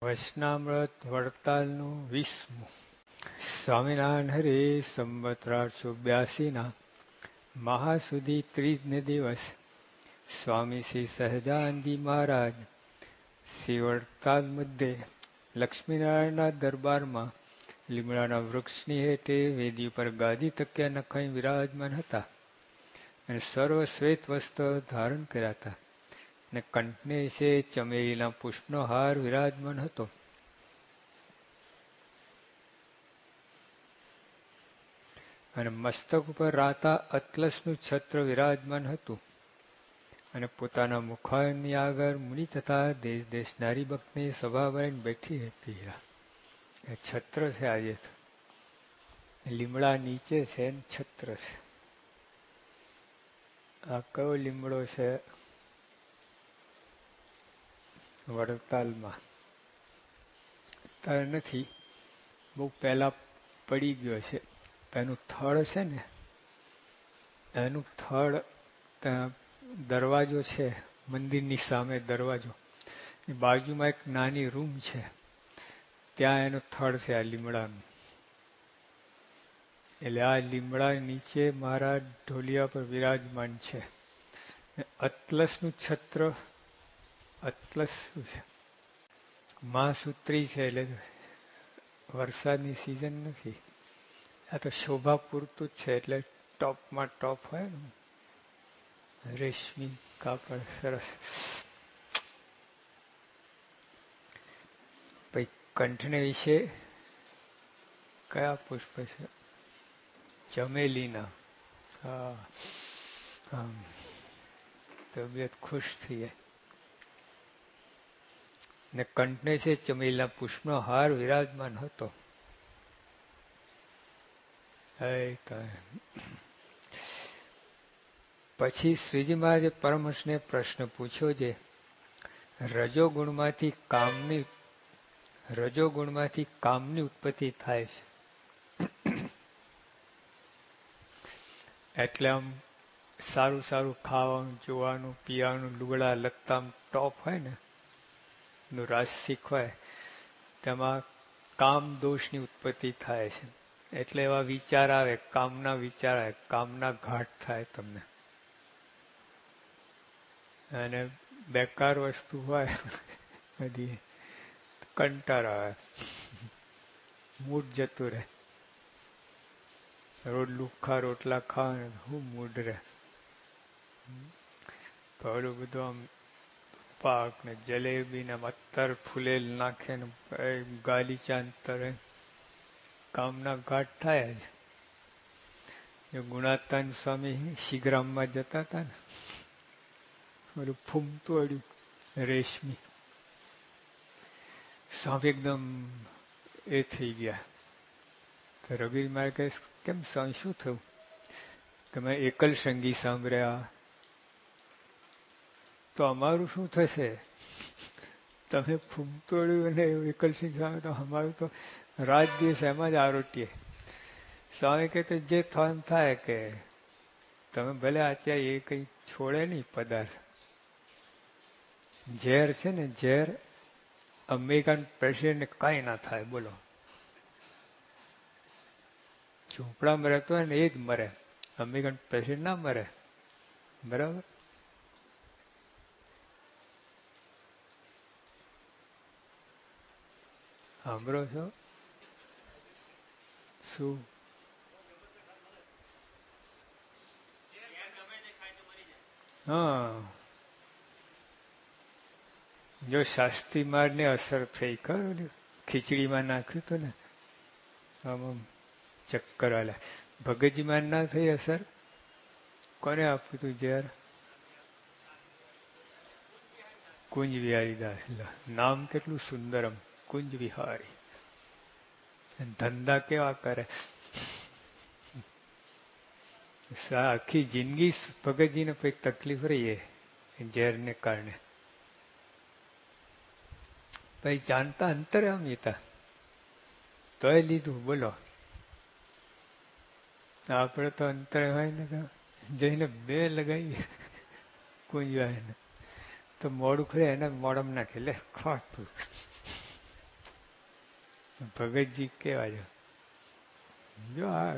વચનામૃત વડતાલનું 20મું. સ્વામિનારાયણ હરે સંવત 1882 મહાસુદી ત્રીજને દિવસ સ્વામી શ્રી સહજાનંદજી મહારાજ શ્રી વડતાલ મધ્યે લક્ષ્મીનારાયણના દરબારમાં લીમડાના વૃક્ષની હેઠે વેદી પર ગાદી તક્યા નખાઈ વિરાજમાન હતા અને સર્વ શ્વેત વસ્ત્ર ધારણ કર્યા હતા ને કંઠને છે ચમેલીના પુષ્પનો હાર વિરાજમાન હતો. અને મસ્તક ઉપર રાતા અતલસનું છત્ર વિરાજમાન હતું અને પોતાના મુખની આગળ મુનિ તથા દેશ દેશનારી ભક્તની સભા ભરીને બેઠી હતી. એ છત્ર છે. આજે લીમડા નીચે છે ને છત્ર છે. આ કયો લીમડો છે? વડતાલમાં અત્યારે નથી, બહુ પહેલા પડી ગયો છે. એનું થડ છે ને, એનું થડ દરવાજો છે, મંદિરની સામે દરવાજો, એ બાજુમાં એક નાની રૂમ છે, ત્યાં એનું થડ છે આ લીમડાનું. એટલે આ લીમડા નીચે મારા ઢોલિયા પર વિરાજમાન છે. અતલસનું છત્ર, અતલસ શું છે? મહાસૂત્રી છે, એટલે વરસાદની સિઝન નથી. આ તો શોભા પૂરતું જ છે, એટલે ટોપમાં ટોપ હોય ને, રેશમી કાપડ સરસ. પછી કંઠને વિશે કયા પુષ્પ છે? ચમેલીના. હા, તબિયત ખુશ થઈ જાય. ને કંઠને છે ચમેલીના પુષ્પનો હાર વિરાજમાન હતો. પછી શ્રીજી મહારાજે પરમહંસને પ્રશ્ન પૂછ્યો છે, રજોગુણમાંથી કામની ઉત્પત્તિ થાય છે. એટલે આમ સારું સારું ખાવાનું, જોવાનું, પીવાનું, લુગડા લત્તામ ટોપ હોય ને, નું રાસિક હોય, તેમાં કામ દોષની ઉત્પત્તિ થાય છે. એટલે એવા વિચાર આવે, કામના વિચાર આવે, કામના ઘાટ થાય તમને. અને બેકાર વસ્તુ હોય બધી, કંટાળ આવે, મૂડ જતું રહે. રોજ લુખ્ખા રોટલા ખાવા, હું મૂડ રહે. થોડું બધું આમ પાક ને જલેબી ને અત્તર ફૂલેલ નાખે ને ગાલીચા તરે, કામના ઘાટ થાય જ. ગુણાતાન સ્વામી શિગ્રામમાં જતા હતા ને, બધું ફૂમતું અડ્યું રેશમી. સ્વામી એકદમ એ થઈ ગયા. તો રવિ મારે કહે, કેમ સ્વામી શું થયું? કે મેં એકલ સંગી સાંભળ્યા. તો અમારું શું થશે? તમે ફૂમતોડ્યું અને એકલ સિંહ સામે, તો અમારું તો રાત દિવસ એમાં જ આરોટીએ. સ્વામી કહેતે જે થાય કે તમે ભલે આચાર્ય એ કઈ છોડે નહીં પદાર્થ. ઝેર છે ને, ઝેર અમેરિકન પ્રેસિડેન્ટને કઈ ના થાય. બોલો, ઝૂંપડામાં રહેતો હોય ને એ જ મરે, અમેરિકન પ્રેસિડેન્ટ ના મરે. બરાબર? સાંભળો છો? શું? હા, જો શાસ્ત્રી માર્ગ ને અસર થઈ, ખરું ખીચડીમાં નાખ્યું હતું ને, આમ ચક્કર વાળા. ભગતજી માં ના થઈ અસર? કોને આપ્યું હતું ઝેર? કુંજ વિહારી દાસ. નામ કેટલું સુંદરમ, કુંજ વિહારી. ધંધા કેવા કરે! આખી જિંદગી ભગતજીને કઈ તકલીફ રહી ઝેરને કારણે. પછી જાણતા અંતર્યામી હતા તોય લીધું. બોલો, આપણે તો અંતરે હોય ને તો જઈને બે લગાવીએ કુંજવાય ને, તો મોડું ખરે એના મોડમ નાખે, લે ખાતું. ભગતજી કહેવાય, જો આ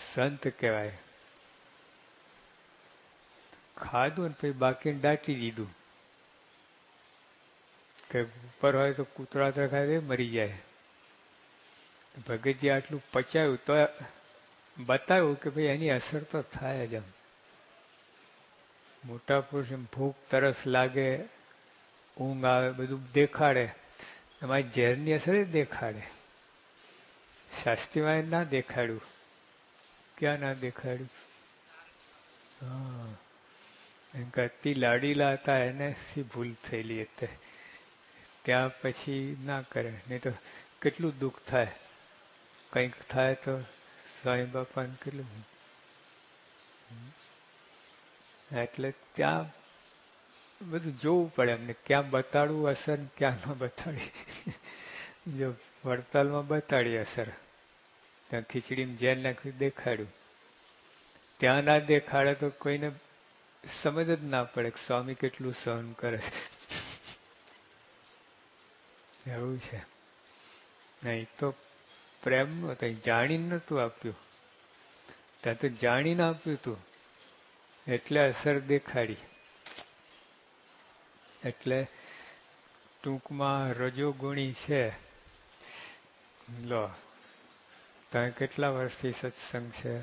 સંત કહેવાય. ખાધું ને પછી બાકીને દાટી દીધું કે ઉપર હોય તો કૂતરા તો ખાય મરી જાય. ભગતજી આટલું પચાવ્યું તો બતાવ્યું કે ભાઈ એની અસર તો થાય જ. એમ મોટા પુરુષ એમ ભૂખ તરસ લાગે, ઊંઘ આવે, બધું દેખાડે. એમાં ઝેરની અસર જ દેખાડે. શાસ્ત્રીમાં ના દેખાડ્યું. ક્યાં ના દેખાડ્યું? હા, એમ કે અતિ લાડીલા હતા એને શી ભૂલ થયેલી હતી. ત્યાં પછી ના કરે, નહીં તો કેટલું દુઃખ થાય. કંઈક થાય તો સ્વામી બાપાને કેટલું. એટલે ત્યાં બધું જોવું પડે એમને, ક્યાં બતાડવું અસર, ક્યાં ન બતાડી. જો વડતાલમાં બતાડી અસર, ત્યાં ખીચડીમાં જેલ નાખ્યું દેખાડ્યું. ત્યાં ના દેખાડે તો કોઈને સમજ જ ના પડે કે સ્વામી કેટલું સહન કરે છે. એવું છે. નહીં તો પ્રેમનું હતું, જાણીને નતું આપ્યું. ત્યાં તો જાણીને આપ્યું હતું એટલે અસર દેખાડી. એટલે ટૂંકમાં રજોગુણી છે. લો, ત્યાં કેટલા વર્ષથી સત્સંગ છે?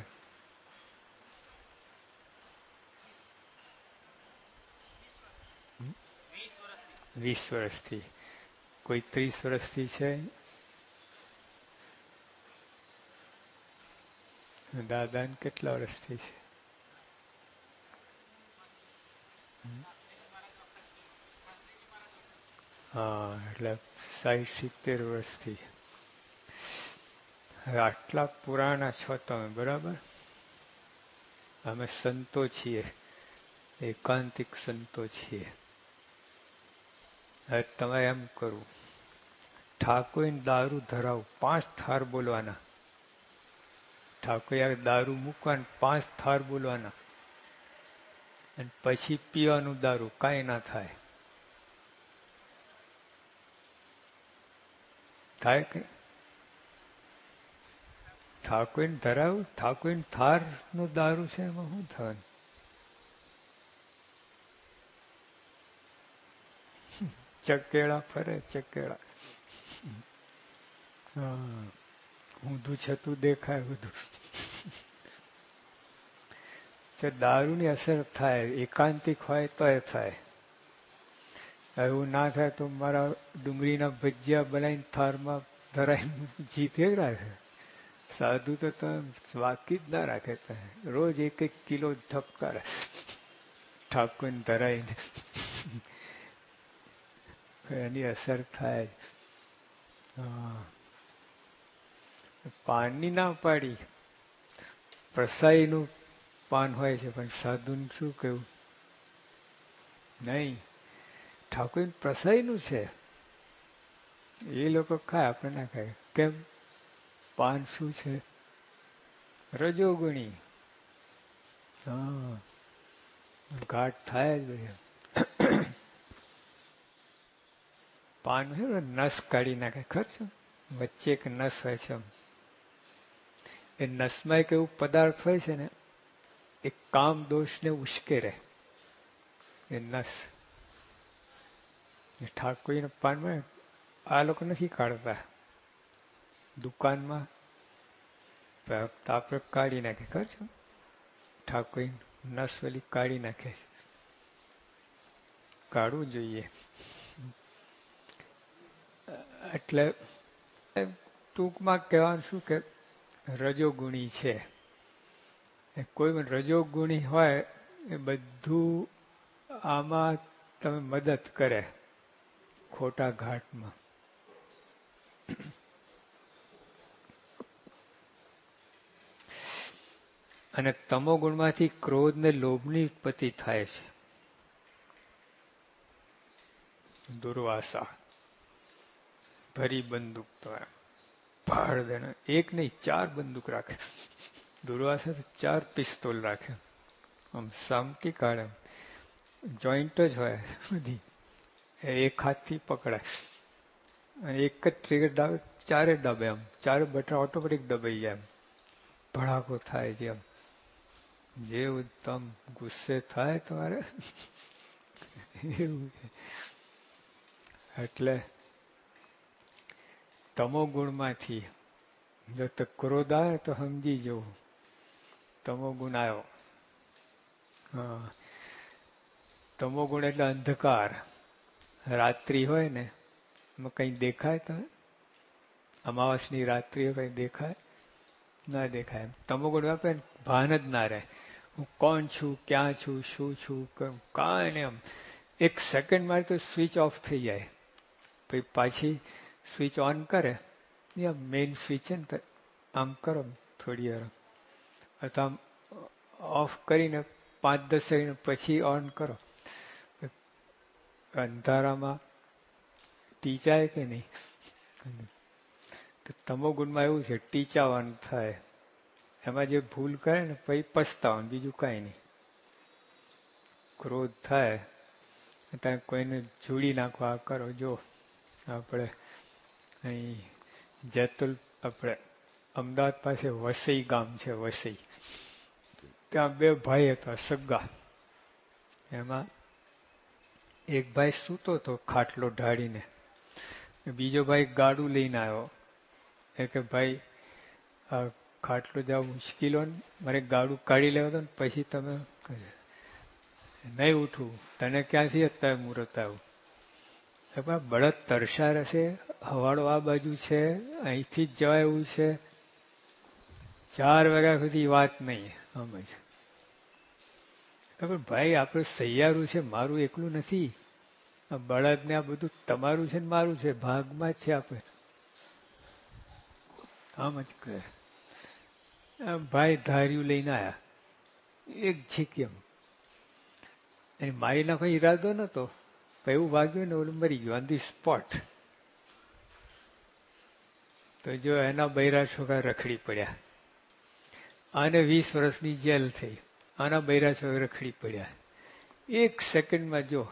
— 20 વર્ષથી. કોઈ 30 વર્ષથી છે? દાદાને કેટલા વર્ષથી છે? હા, એટલે 60-70 વર્ષથી. હવે આટલા પુરાણા છો તમે, બરાબર? અમે સંતો છીએ, એકાંતિક સંતો છીએ. હવે તમે એમ કરવું, ઠાકોરને દારૂ ધરાવું, 5 થાર બોલવાના. ઠાકોર દારૂ મૂકવાના, 5 થાર બોલવાના, અને પછી પીવાનું દારૂ, કાંઈ ના થાય. થાય કે ઠાકોરને ધરાવું? ઠાકોરને થાર નું દારૂ છે, એમાં શું થવાનું? ચકેડા ફરે, ચકેડા. હા, ઊંધું છતું દેખાય બધું. દારૂની અસર થાય, એકાંતિક હોય તો એ થાય. એવું ના થાય તો મારા ડુંગળીના ભજીયા બનાવીને થારમાં ધરાઈને જીતે રાખે. સાધુ તો વાકી જ ના રાખે. રોજ 1-1 કિલો ધબકારે ઠાકોરને ધરાઈને. એની અસર થાય. પાનની ના પાડી, પ્રસાઈનું પાન હોય છે, પણ સાધુનું શું કહ્યું? નહીં, ઠાકોર પ્રસાઈનું છે, એ લોકો ખાય, આપણે ના ખાય. કેમ? પાન શું છે? રજોગુણી. હા, ઘાટ થાય જ. પાન નસ કાઢી નાખે. ખર્ચ વચ્ચે એક નસ હોય છે, એ નસમાં એક એવું પદાર્થ હોય છે ને, એ કામ દોષને ઉશ્કેરે. એ નસ ઠાકોરના પાનમાં આ લોકો નથી કાઢતા. દુકાનમાં આપણે કાઢી નાખે. ખર્ચ ઠાકોર નસ વલી કાઢી નાખે છે. કાઢવું જોઈએ. એટલે ટૂંકમાં કહેવાનું શું કે રજોગુણી છે. કોઈ પણ રજોગુણી હોય એ બધું આમાં તમે મદદ કરે ખોટા ઘાટમાં. અને તમો ગુણમાંથી ક્રોધ ને લોભની ઉત્પત્તિ થાય છે. દુર્વાસા ભરી બંદૂક તો ભાડ દેના, 1 નહીં 4 બંદૂક રાખે. દુર્વાસા તો 4 પિસ્તોલ રાખે. આમ સામટી કાઢે, જોઈન્ટ જ હોય બધી. એક હાથથી પકડાય અને એક જ ટ્રિગર દાવે, ચારે દબે, એમ ચારે બટન ઓટોમેટિક દબાઈ જાય, એમ ભડાકો થાય છે. એમ જેવું તમ ગુસ્સે થાય તમારે એવું. એટલે તમો ગુણમાંથી જો તો ક્રોધ આવે તો સમજી જવું તમો ગુણ આવ્યો. હા, તમો ગુણ એટલે અંધકાર. રાત્રિ હોય ને એમાં કંઈ દેખાય તો અમાવાસની રાત્રિ કંઈ દેખાય ના દેખાય. એમ તમો ગુણ આપે ને ભાન જ ના રહે. હું કોણ છું, ક્યાં છું, શું છું, કાંઈ ને. એમ એક સેકન્ડ મારે તો સ્વિચ ઓફ થઈ જાય, પછી પાછી સ્વિચ ઓન કરે. મેઇન સ્વિચ છે ને તો આમ કરો થોડી વાર, અથવા આમ ઓફ કરીને 5-10 સેકન્ડ પછી ઓન કરો. અંધારામાં ટીચાય કે નહીં? તમો ગુણમાં એવું છે, ટીચાવાનું થાય. એમાં જે ભૂલ કરે ને પછી પસ્તાવાનું, બીજું કાંઈ નહીં. ક્રોધ થાય ત્યાં કોઈને જોડી નાખવા કરો. જો આપણે અહીં જેતુલ, આપણે અમદાવાદ પાસે વસઈ ગામ છે, વસઈ. ત્યાં 2 ભાઈ હતા સગા. એમાં એક ભાઈ સૂતો હતો ખાટલો ઢાળીને, બીજો ભાઈ ગાડું લઈને આવ્યો. એ કે ભાઈ આ ખાટલો જાવ મુશ્કેલો ને, મારે ગાડું કાઢી લેવા દો ને પછી તમે. નહીં ઉઠવું, તને ક્યાંથી અત્યારે મુહૂર્ત આવ્યું? બળદ તરસાર હશે, હવાડો આ બાજુ છે, અહીંથી જ જવાય એવું છે. 4 વાગ્યા સુધી વાત નહીં સમજ. ભાઈ આપણે સૈયારું છે, મારું એકલું નથી. આ બળદ ને આ બધું તમારું છે ને મારું છે, ભાગમાં જ છે. આપણે આમ જ કહે. ભાઈ ધાર્યું લઈને આવ્યા, એક ઝીક્યમ એને મારી નાખો ઈરાદો નતો, એવું વાગ્યું ને ઓલું મરી ગયું ઓન ધી સ્પોટ. તો જો એના બૈરા છોકરા રખડી પડ્યા. આને 20 વર્ષની જેલ થઈ, આના બૈરા છોકરા રખડી પડ્યા. 1 સેકન્ડમાં જો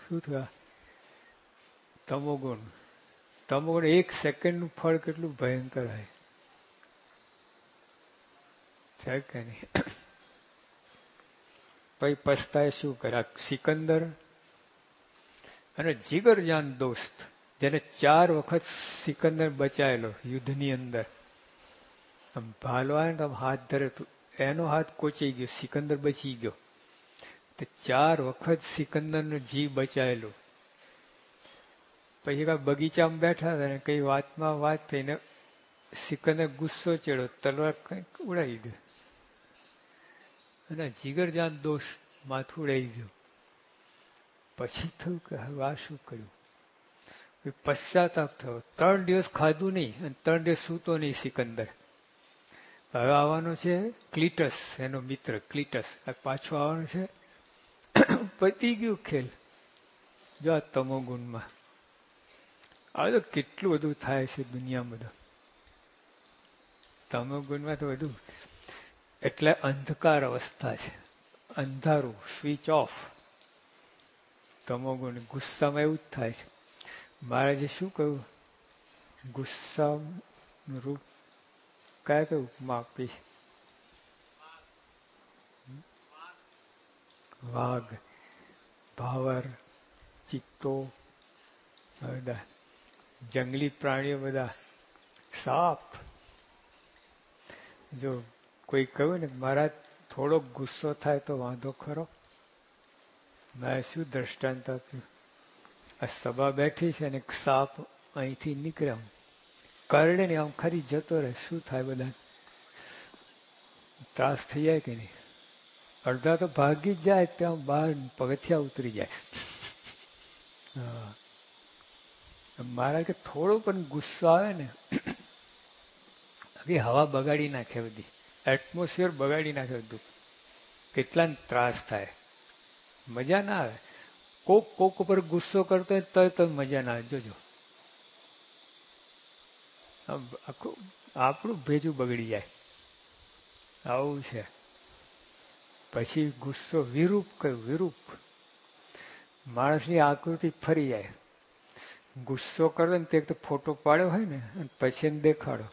શું થયા? તમો ગુણ. 1 સેકન્ડનું ફળ કેટલું ભયંકર હોય છે કે નહીં? પછી પસ્તાય શું કરે? સિકંદર અને જીગરજાન દોસ્ત, જેને 4 વખત સિકંદર બચાયેલો યુદ્ધની અંદર. આમ ભાલો આવે ને આમ હાથ ધરે તો એનો હાથ કોચાઈ ગયો, સિકંદર બચી ગયો. તો 4 વખત સિકંદરનો જીવ બચાયેલો. પછી કઈ બગીચામાં બેઠા હતા ને કઈ વાતમાં વાત થઈને સિકંદર ગુસ્સો ચડ્યો, તલવાર કઈક ઉડાવી દે અને જીગરજાન દોસ્ત માથું ઉડાવી ગયું. પછી થયું કે હવે આ શું કર્યું? પશ્ચાતાપ થયો. 3 દિવસ ખાધું નહીં અને 3 દિવસ સૂતો નહીં સિકંદર. હવે આવવાનો છે ક્લિટસ, એનો મિત્ર ક્લિટસ પાછો આવવાનો છે. પતી ગયું ખેલ. જો આ તમો ગુણમાં હવે તો કેટલું બધું થાય છે દુનિયામાં. બધું તમો ગુણમાં તો બધું. એટલે અંધકાર અવસ્થા છે, અંધારું, સ્વિચ ઓફ. તમો ગુણ ગુસ્સામાં એવું જ થાય છે. મહારાજે શું કહ્યું? ગુસ્સાનું રૂપ કયા કઈ ઉપમા આપી છે? વાઘ, ભાવર, ચિત્તો, બધા જંગલી પ્રાણીઓ, બધા સાપ. જો કોઈ કહ્યું ને મારા થોડોક ગુસ્સો થાય તો વાંધો ખરો? મેં શું દ્રષ્ટાંત આપ્યું? આ સભા બેઠી છે ને એક સાપ અહીંથી નીકળ્યા, કરડે ને આમ ખરી જતો રહે. શું થાય? બધા ત્રાસ થઈ જાય કે નહીં? અડધા તો ભાગી જ જાય, ત્યાં બહાર પગથિયા ઉતરી જાય. મારા કે થોડો પણ ગુસ્સો આવે ને હવા બગાડી નાખે, બધી એટમોસ્ફિયર બગાડી નાખે બધું. કેટલા ત્રાસ થાય, મજા ના આવે. કોક ઉપર ગુસ્સો કરતો હોય તો મજા ના આવે. જોજો આખું આપણું ભેજું બગડી જાય. આવું છે. પછી ગુસ્સો વિરૂપ કયું? વિરૂપ માણસની આકૃતિ ફરી જાય. ગુસ્સો કરો ને તે ફોટો પાડ્યો હોય ને પછી એને દેખાડો,